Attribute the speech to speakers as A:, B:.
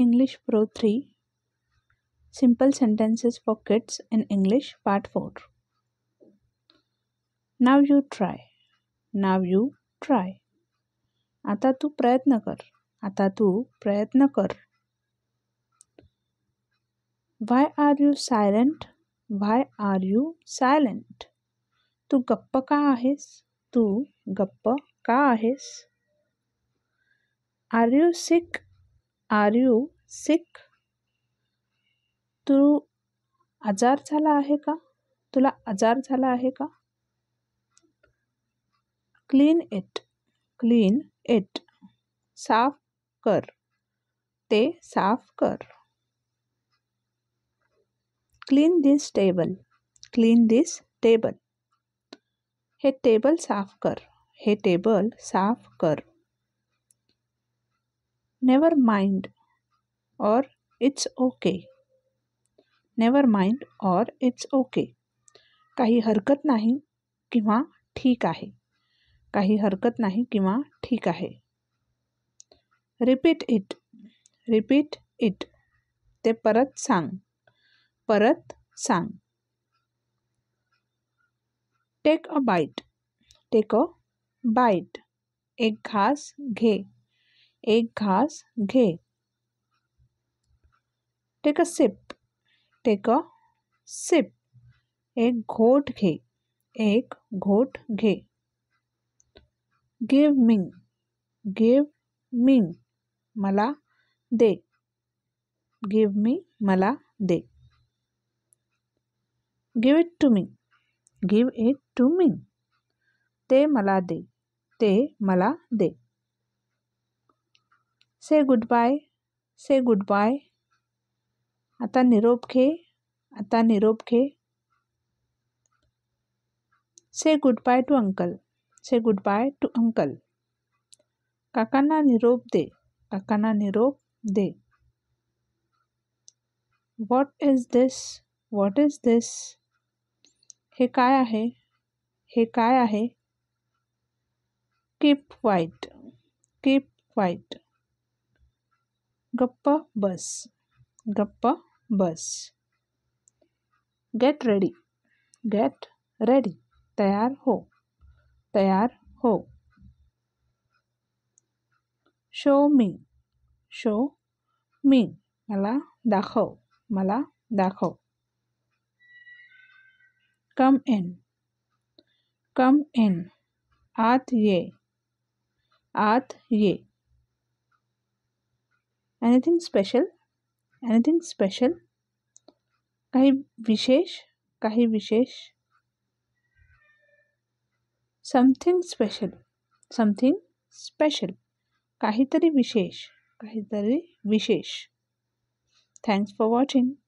A: English Pro 3 Simple Sentences for Kids in English Part 4. Now you try. Now you try. आता तू प्रयत्न कर. आता तू प्रयत्न कर. Why are you silent? Why are you silent? तू गप्प का आहेस? तू गप्प का आहेस? Are you sick? Are you sick? तू आजार झाला आहे का? तुला आजार झाला आहे का? Clean it. Clean it. साफ कर. ते साफ कर. Clean this table. Clean this table. हे टेबल साफ कर. हे टेबल साफ कर. Never mind or it's okay. Never mind or it's okay. काही हरकत नाही किंवा ठीक आहे. काही हरकत नाही किंवा ठीक आहे. Repeat it. Repeat it. ते परत सांग. परत सांग. Take a bite. Take a bite. एक घास घे. एक घास घे. Take a sip. Take a sip. एक घोट घे. एक घोट घे. Give me. Give me. मला दे. Give me. मला दे. Give it to me. Give it to me. ते मला दे. ते मला दे. Say goodbye. Say goodbye. आता निरोप घे. आता निरोप घे. Say goodbye to uncle. Say goodbye to uncle. काकांना निरोप दे. काकांना निरोप दे. What is this? What is this? हे काय आहे? हे काय आहे? Keep quiet. Keep quiet. गप्प बस. गप्प बस. Get ready. Get ready. तयार हो. तयार हो. Show me. Show me. मला दाखव. मला दाखव. Come in. Come in. आत ये. आत ये. Anything special? Anything special? काही विशेष? काही विशेष? Something special. Something special. काहीतरी विशेष. काहीतरी विशेष. Thanks for watching.